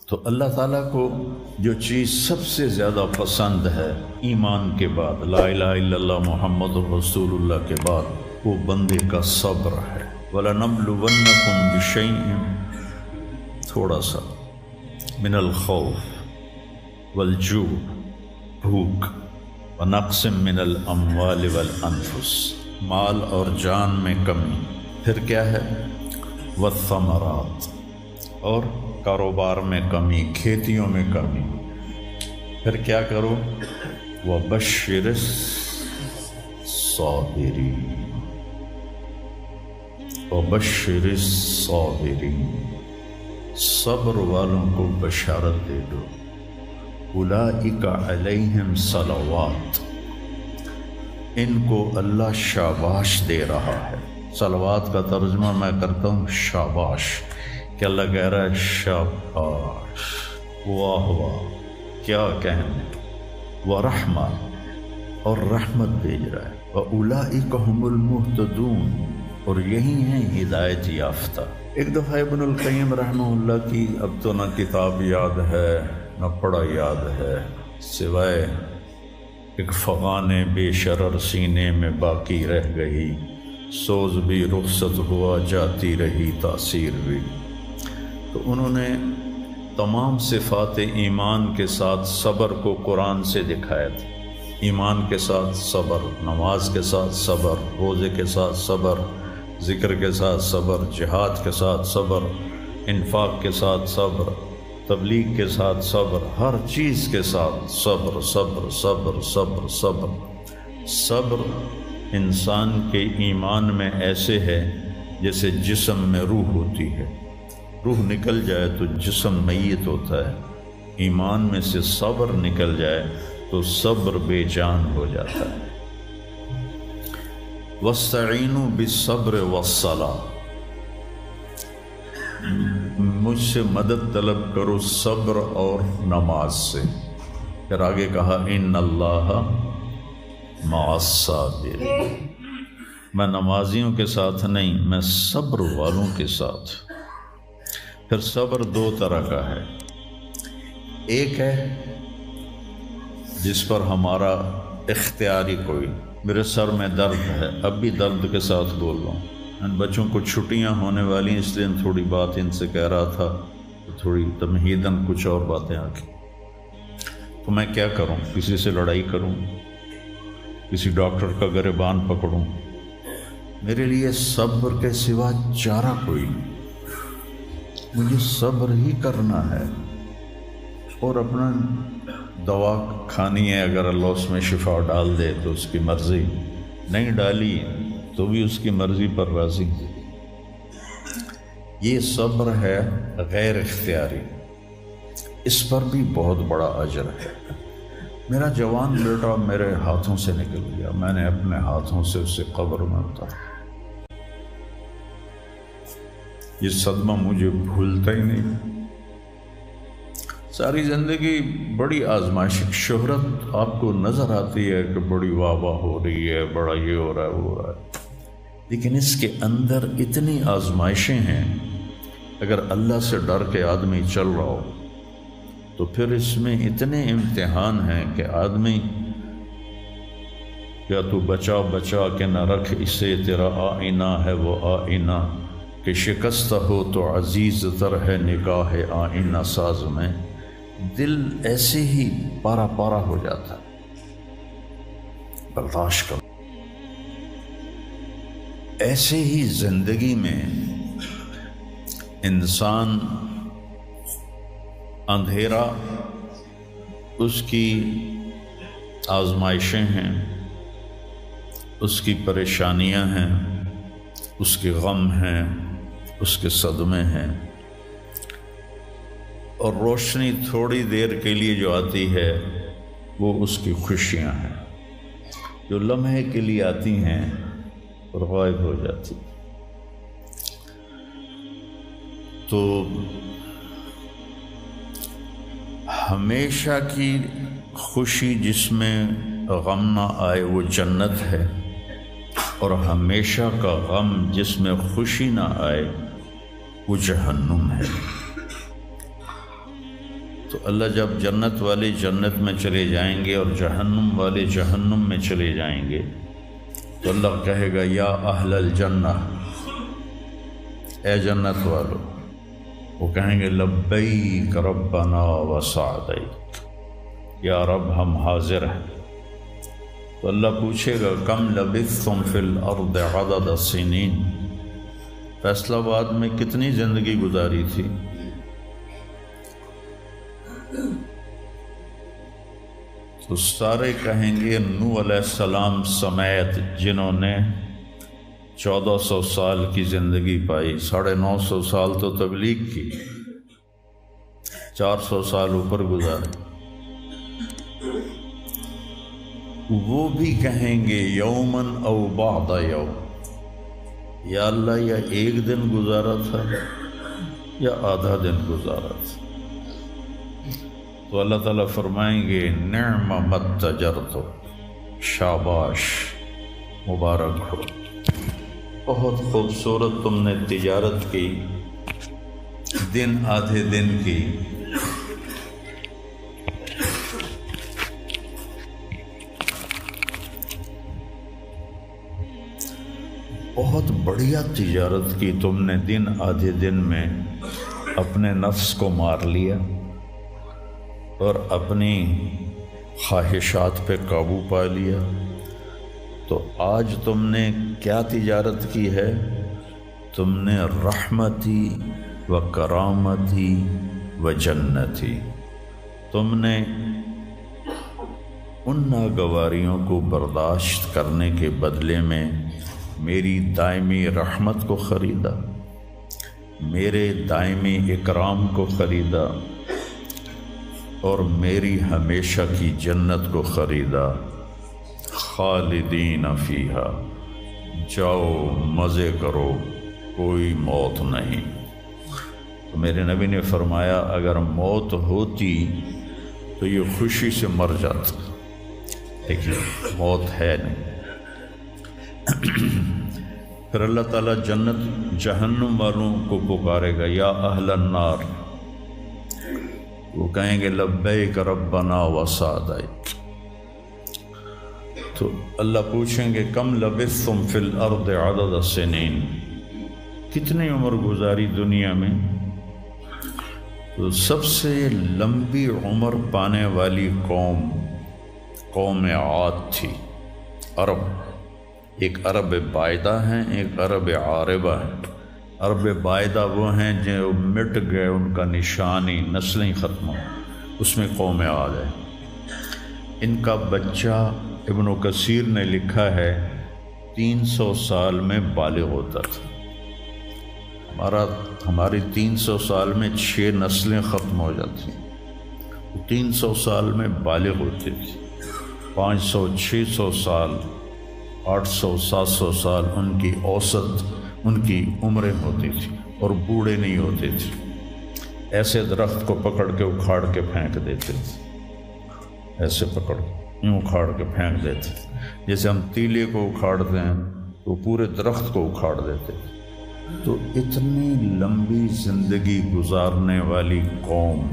تو اللہ تعالیٰ کو جو چیز سب سے زیادہ پسند ہے ایمان کے بعد، لا الہ الا اللہ محمد رسول اللہ کے بعد، وہ بندے کا صبر ہے۔ وَلَنَبْلُوَنَّكُمْ بِشَيْءٍ، تھوڑا سا، من الخوف والجوع، بھوک، وَنَقْصٍ مِّنَ الْأَمْوَالِ وَالْأَنفُسِ، مال اور جان میں کمی، پھر کیا ہے، وَالثَّمَرَاتِ، اور کاروبار میں کمی، کھیتیوں میں کمی، پھر کیا کرو، وَبَشِّرِ الصَّابِرِينَ، وَبَشِّرِ الصَّابِرِينَ، صبر والوں کو بشارت دے دو، اولئک علیہم صلوات، ان کو اللہ شاباش دے رہا ہے۔ صلوات کا ترجمہ میں کرتا ہوں شاباش، کہ اللہ کہہ رہا ہے شاباش، واہ واہ، کیا کہنے، ورحمہ، اور رحمت بھیج رہا ہے، وَأُولَئِكَ هُمُ الْمُهْتَدُونَ، اور یہی ہیں ہدایت یافتہ۔ ایک دفعہ ابن القیم رحمہ اللہ کی اب تو نہ کتاب یاد ہے نہ پڑھا یاد ہے، سوائے ایک فغان بے شرر سینے میں باقی رہ گئی، سوز بھی رخصت ہوا جاتی رہی تاثیر بھی۔ تو انہوں نے تمام صفات ایمان کے ساتھ صبر کو قرآن سے دکھایا تھا۔ ایمان کے ساتھ صبر، نماز کے ساتھ صبر، روزے کے ساتھ صبر، ذکر کے ساتھ صبر، جہاد کے ساتھ صبر، انفاق کے ساتھ صبر، تبلیغ کے ساتھ صبر، ہر چیز کے ساتھ صبر صبر صبر صبر صبر۔ صبر انسان کے ایمان میں ایسے ہے جیسے جسم میں روح ہوتی ہے، روح نکل جائے تو جسم میت ہوتا ہے، ایمان میں سے صبر نکل جائے تو صبر بے جان ہو جاتا ہے۔ وَاسْتَعِینُوا بِالصَّبْرِ وَالصَّلَاةِ، مجھ سے مدد طلب کرو صبر اور نماز سے۔ پھر آگے کہا اِنَّ اللَّهَ مَعَ الصَّابِرِينَ، میں نمازیوں کے ساتھ نہیں، میں صبر والوں کے ساتھ۔ پھر صبر دو طرح کا ہے، ایک ہے جس پر ہمارا اختیاری کوئی، میرے سر میں درد ہے، اب بھی درد کے ساتھ بول رہا ہوں، ان بچوں کو چھٹیاں ہونے والی ہیں، اس لیے تھوڑی بات ان سے کہہ رہا تھا، تھوڑی تمہیداً کچھ اور باتیں آ گئی، تو میں کیا کروں، کسی سے لڑائی کروں، کسی ڈاکٹر کا گریبان پکڑوں؟ میرے لیے صبر کے سوا چارہ کوئی نہیں، مجھے صبر ہی کرنا ہے، اور اپنا دوا کھانی ہے، اگر اللہ اس میں شفا ڈال دے تو اس کی مرضی، نہیں ڈالی تو بھی اس کی مرضی پر راضی۔ یہ صبر ہے غیر اختیاری، اس پر بھی بہت بڑا اجر ہے۔ میرا جوان بیٹا میرے ہاتھوں سے نکل گیا، میں نے اپنے ہاتھوں سے اسے قبر میں اتارا، یہ صدمہ مجھے بھولتا ہی نہیں۔ ساری زندگی بڑی آزمائش، شہرت آپ کو نظر آتی ہے کہ بڑی واہ واہ ہو رہی ہے، بڑا یہ ہو رہا ہے وہ ہو رہا ہے، لیکن اس کے اندر اتنی آزمائشیں ہیں، اگر اللہ سے ڈر کے آدمی چل رہا ہو تو پھر اس میں اتنے امتحان ہیں کہ آدمی یا تو بچا بچا کے نہ رکھ اسے، تیرا آئینہ ہے وہ آئینہ، کہ شکستہ ہو تو عزیز تر ہے نگاہ آئینہ ساز میں۔ دل ایسے ہی پارا پارا ہو جاتا ہے، برداشت کرو۔ ایسے ہی زندگی میں انسان اندھیرا اس کی آزمائشیں ہیں، اس کی پریشانیاں ہیں، اس کے غم ہیں، اس کے صدمے ہیں، اور روشنی تھوڑی دیر کے لیے جو آتی ہے وہ اس کی خوشیاں ہیں، جو لمحے کے لیے آتی ہیں اور غائب ہو جاتی۔ تو ہمیشہ کی خوشی جس میں غم نہ آئے وہ جنت ہے، اور ہمیشہ کا غم جس میں خوشی نہ آئے وہ جہنم ہے۔ تو اللہ جب جنت والے جنت میں چلے جائیں گے اور جہنم والے جہنم میں چلے جائیں گے تو اللہ کہے گا یا اہل الجنہ، اے جنت والو، وہ کہیں گے لبیک ربنا وسعدیک، یا رب ہم حاضر ہیں۔ تو اللہ پوچھے گا کم لبثتم فی الارض عدد السنین، فیصل آباد میں کتنی زندگی گزاری تھی؟ تو سارے کہیں گے نوح علیہ السلام سمیت جنہوں نے 1400 سال کی زندگی پائی، 950 سال تو تبلیغ کی، 400 سال اوپر گزارے، وہ بھی کہیں گے یومن او بعد یوم، یا اللہ یا ایک دن گزارا تھا یا آدھا دن گزارا تھا۔ تو اللہ تعالیٰ فرمائیں گے نعم متجرتو، شاباش، مبارک ہو، بہت خوبصورت تم نے تجارت کی، دن آدھے دن کی، بہت بڑھیا تجارت کی تم نے، دن آدھے دن میں اپنے نفس کو مار لیا اور اپنی خواہشات پہ قابو پا لیا۔ تو آج تم نے کیا تجارت کی ہے؟ تم نے رحمتی و کرامتی و جنتی، تم نے ان ناگواریوں کو برداشت کرنے کے بدلے میں میری دائمی رحمت کو خریدا، میرے دائمی اکرام کو خریدا اور میری ہمیشہ کی جنت کو خریدا۔ خالدین فیہا، جاؤ مزے کرو، کوئی موت نہیں۔ تو میرے نبی نے فرمایا اگر موت ہوتی تو یہ خوشی سے مر جاتا، لیکن موت ہے نہیں۔ پھر اللہ تعالیٰ جنت جہنم والوں کو پکارے گا یا اہل النار، وہ کہیں گے لبیک ربنا وسعدیک۔ تو اللہ پوچھیں گے کم لبثتم فی الارض عدد السنین، کتنی عمر گزاری دنیا میں؟ تو سب سے لمبی عمر پانے والی قوم عاد تھی، عرب۔ ایک عرب بائدہ ہیں، ایک عرب عاربہ ہیں۔ عرب بائدہ وہ ہیں جو مٹ گئے، ان کا نشانی نسلیں ختم ہو، اس میں قوم عاد ہے۔ ان کا بچہ ابن کثیر نے لکھا ہے 300 سال میں بالغ ہوتا تھا۔ ہماری 300 سال میں 6 نسلیں ختم ہو جاتی، 300 سال میں بالغ ہوتی تھی۔ 500 600 سال 800 700 سال ان کی اوسط ان کی عمریں ہوتی تھی اور بوڑھے نہیں ہوتے تھے۔ ایسے درخت کو پکڑ کے اکھاڑ کے پھینک دیتے تھے، ایسے پکڑ یوں اکھاڑ کے پھینک دیتے، جیسے ہم تیلے کو اکھاڑتے ہیں تو پورے درخت کو اکھاڑ دیتے۔ تو اتنی لمبی زندگی گزارنے والی قوم،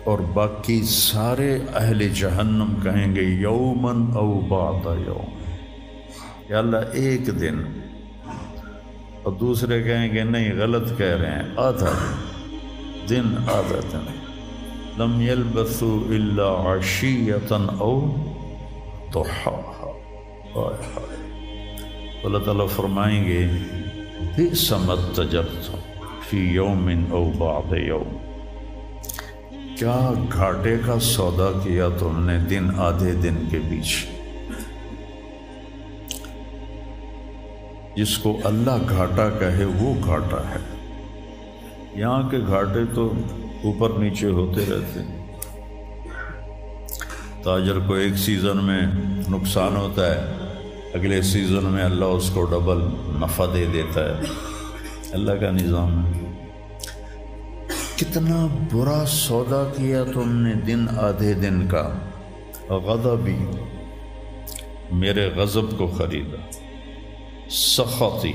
اور باقی سارے اہل جہنم کہیں گے یومن او بعد یوم، یا اللہ ایک دن، اور دوسرے کہیں گے نہیں غلط کہہ رہے ہیں، آدھا دن، آدھا دن۔ لم یلبثوا الا عشیۃ او ضحاہا۔ اللہ تعالیٰ فرمائیں گے بئس ما اتجرتم فی یوم او بعد یوم، کیا گھاٹے کا سودا کیا تم نے دن آدھے دن کے بیچ۔ جس کو اللہ گھاٹا کہے وہ گھاٹا ہے، یہاں کے گھاٹے تو اوپر نیچے ہوتے رہتے ہیں۔ تاجر کو ایک سیزن میں نقصان ہوتا ہے، اگلے سیزن میں اللہ اس کو ڈبل نفع دے دیتا ہے، اللہ کا نظام ہے۔ کتنا برا سودا کیا تم نے دن آدھے دن کا۔ غضبی، میرے غضب کو خریدا، سخطی،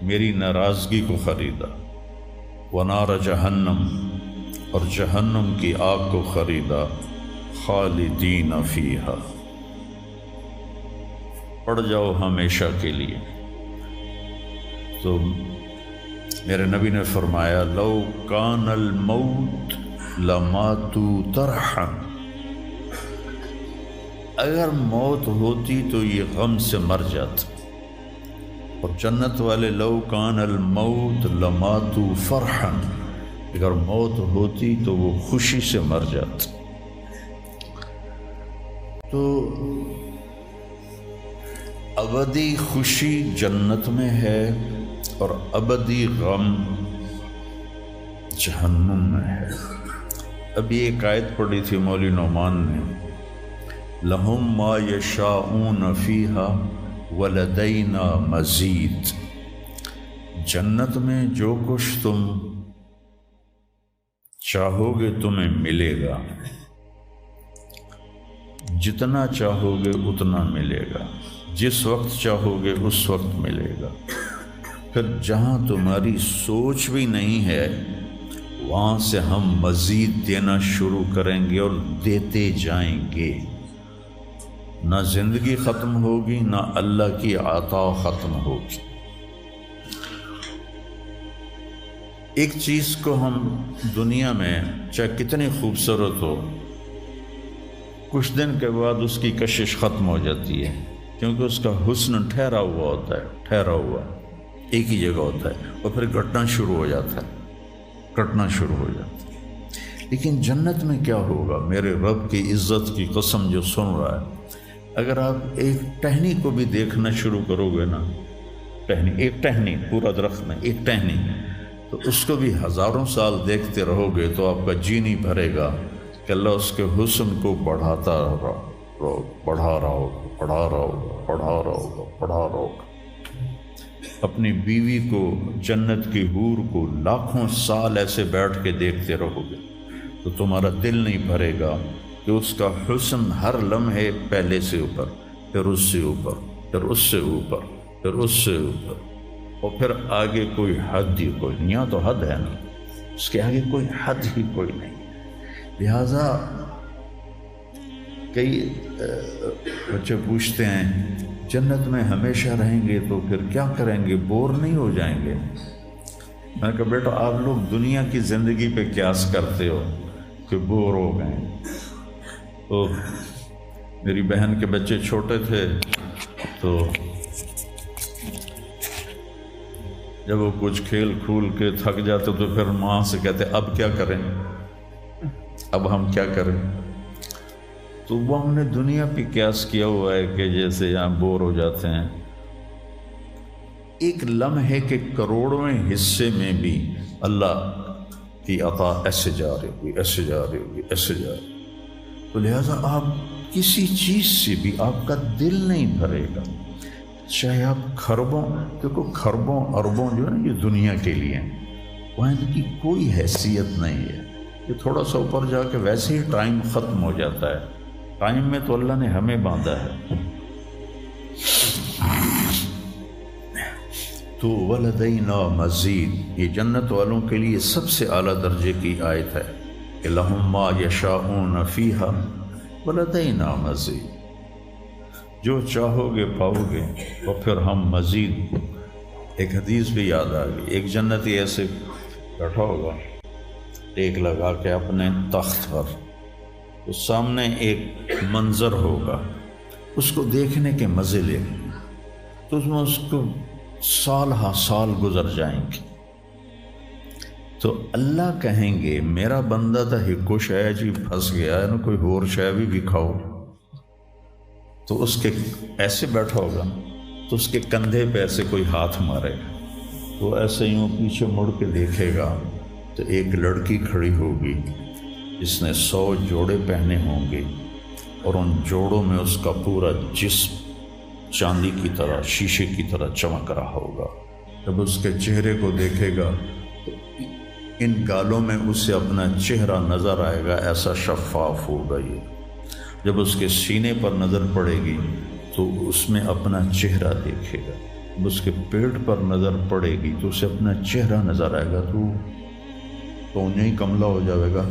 میری ناراضگی کو خریدا، ونار جہنم، اور جہنم کی آگ کو خریدا، خالدین فیہا، پڑ جاؤ ہمیشہ کے لیے۔ تو میرے نبی نے فرمایا لو کان الموت لماتوا طرحا، اگر موت ہوتی تو یہ غم سے مر جاتے، اور جنت والے لو کان الموت لماتوا فرحا، اگر موت ہوتی تو وہ خوشی سے مر جاتے۔ تو ابدی خوشی جنت میں ہے اور ابدی غم جہنم میں ہے۔ ابھی ایک آیت پڑھی تھی مولوی نعمان نے، لہم ما یشاءون فیہا ولدینا مزید، جنت میں جو کچھ تم چاہو گے تمہیں ملے گا، جتنا چاہو گے اتنا ملے گا، جس وقت چاہو گے اس وقت ملے گا۔ پھر جہاں تمہاری سوچ بھی نہیں ہے وہاں سے ہم مزید دینا شروع کریں گے اور دیتے جائیں گے، نہ زندگی ختم ہوگی نہ اللہ کی عطا ختم ہوگی۔ ایک چیز کو ہم دنیا میں چاہے کتنی خوبصورت ہو، کچھ دن کے بعد اس کی کشش ختم ہو جاتی ہے، کیونکہ اس کا حسن ٹھہرا ہوا ہوتا ہے، ٹھہرا ہوا ایک ہی جگہ ہوتا ہے، اور پھر گھٹنا شروع ہو جاتا ہے، کٹنا شروع ہو جاتا ہے۔ لیکن جنت میں کیا ہوگا؟ میرے رب کی عزت کی قسم جو سن رہا ہے، اگر آپ ایک ٹہنی کو بھی دیکھنا شروع کرو گے نا، ایک ٹہنی، پورا درخت میں ایک ٹہنی، تو اس کو بھی ہزاروں سال دیکھتے رہو گے تو آپ کا جی نہیں بھرے گا کہ اللہ اس کے حسن کو بڑھاتا رہو، بڑھا رہا ہوگا، بڑھا رہا ہوگا، بڑھا رہا ہوگا، بڑھا رہا ہوگا۔ اپنی بیوی کو، جنت کی حور کو لاکھوں سال ایسے بیٹھ کے دیکھتے رہو گے تو تمہارا دل نہیں بھرے گا کہ اس کا حسن ہر لمحے پہلے سے اوپر، پھر اس سے اوپر، پھر اس سے اوپر، پھر اس سے اوپر، اور پھر آگے کوئی حد ہی کوئی نہیں۔ یہاں تو حد ہے نا، اس کے آگے کوئی حد ہی کوئی نہیں۔ لہٰذا کئی بچے پوچھتے ہیں جنت میں ہمیشہ رہیں گے تو پھر کیا کریں گے، بور نہیں ہو جائیں گے؟ میں نے کہا بیٹا آپ لوگ دنیا کی زندگی پہ قیاس کرتے ہو کہ بور ہو گئے۔ تو میری بہن کے بچے چھوٹے تھے تو جب وہ کچھ کھیل کھول کے تھک جاتے تو پھر ماں سے کہتے اب کیا کریں، اب ہم کیا کریں؟ تو وہ ہم نے دنیا پہ قیاس کیا ہوا ہے کہ جیسے یہاں بور ہو جاتے ہیں، ایک لمحے کے کروڑویں حصے میں بھی اللہ کی عطا ایسے جا رہی ہوگی، ایسے جا رہی ہوگی، ایسے جا رہی۔ تو لہٰذا آپ کسی چیز سے بھی آپ کا دل نہیں بھرے گا، چاہے آپ خربوں، دیکھو خربوں اربوں جو ہے نا یہ دنیا کے لیے وہاں ان کی کوئی حیثیت نہیں ہے، یہ تھوڑا سا اوپر جا کے ویسے ہی ٹائم ختم ہو جاتا ہے۔ ٹائم میں تو اللہ نے ہمیں باندھا ہے۔ تو ولدینا مزید، یہ جنت والوں کے لیے سب سے اعلیٰ درجے کی آیت ہے کہ لہم ما یشاءون فیہا ولدینا مزید، جو چاہو گے پاؤ گے، اور پھر ہم مزید۔ ایک حدیث بھی یاد آ گئی، ایک جنتی ایسے بیٹھا ہوگا ٹیک لگا کے اپنے تخت پر، تو سامنے ایک منظر ہوگا، اس کو دیکھنے کے مزے لے، تو اس میں اس کو سال ہا سال گزر جائیں گے۔ تو اللہ کہیں گے میرا بندہ تھا ہکو شے جی پھنس گیا ہے نا، کوئی اور شے بھی کھاؤ۔ تو اس کے ایسے بیٹھا ہوگا تو اس کے کندھے پہ ایسے کوئی ہاتھ مارے گا، تو ایسے یوں پیچھے مڑ کے دیکھے گا تو ایک لڑکی کھڑی ہوگی جس نے 100 جوڑے پہنے ہوں گے، اور ان جوڑوں میں اس کا پورا جسم چاندی کی طرح، شیشے کی طرح چمک رہا ہوگا۔ جب اس کے چہرے کو دیکھے گا تو ان گالوں میں اسے اپنا چہرہ نظر آئے گا، ایسا شفاف ہوگا یہ۔ جب اس کے سینے پر نظر پڑے گی تو اس میں اپنا چہرہ دیکھے گا، جب اس کے پیٹ پر نظر پڑے گی تو اسے اپنا چہرہ نظر آئے گا، تو تو انہیں ہی کملا ہو جائے گا.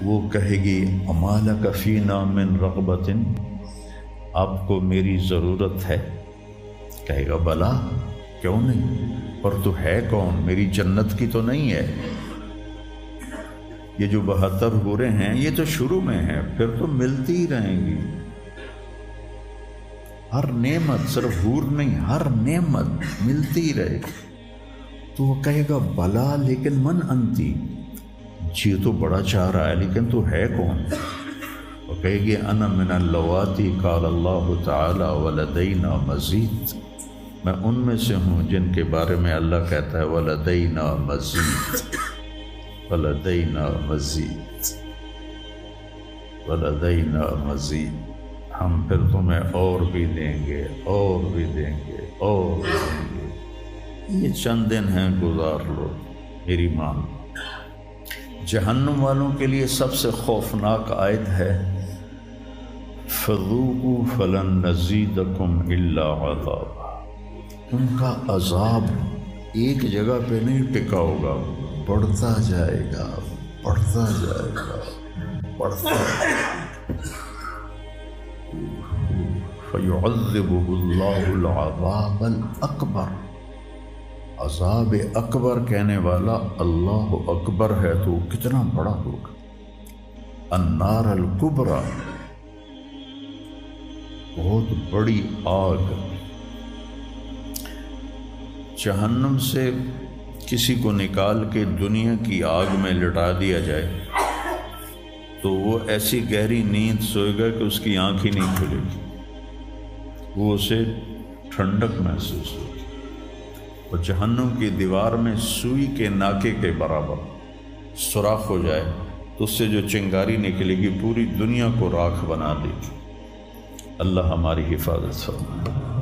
وہ کہے گی اما لک فینا من رغبۃ، آپ کو میری ضرورت ہے؟ کہے گا بلا، کیوں نہیں، پر تو ہے کون، میری جنت کی تو نہیں ہے. یہ جو 72 حوریں ہیں یہ تو شروع میں ہیں، پھر تو ملتی ہی رہیں گی. ہر نعمت، صرف حور نہیں، ہر نعمت ملتی ہی رہے گی. تو وہ کہے گا بلا لیکن من انتی، جی تو بڑا چاہ رہا ہے لیکن تو ہے کون؟ وہ کہے گی انا من اللواتی قال اللہ تعالی ولدینا مزید، میں ان میں سے ہوں جن کے بارے میں اللہ کہتا ہے ولدینا مزید، ولدینا مزید، ولدینا مزید، ہم پھر تمہیں اور بھی دیں گے، اور بھی دیں گے، اور بھی دیں گے. یہ چند دن ہیں، گزار لو، میری مان. جہنم والوں کے لیے سب سے خوفناک آیت ہے فذوقوا فلن نزیدکم الا عذابا. ان کا عذاب ایک جگہ پہ نہیں ٹکا ہوگا، بڑھتا جائے گا، بڑھتا جائے گا، بڑھتا جائے گا. فیعذبہ اللہ العذاب الاکبر، عذاب اکبر کہنے والا اللہ اکبر ہے تو کتنا بڑا ہوگا. النار الکبریٰ، بہت بڑی آگ. جہنم سے کسی کو نکال کے دنیا کی آگ میں لٹا دیا جائے تو وہ ایسی گہری نیند سوئے گا کہ اس کی آنکھ ہی نہیں کھلے گی، وہ اسے ٹھنڈک محسوس ہوگی. اور جہنم کی دیوار میں سوئی کے ناکے کے برابر سوراخ ہو جائے تو اس سے جو چنگاری نکلے گی پوری دنیا کو راکھ بنا دے گی. اللہ ہماری حفاظت فرمائے.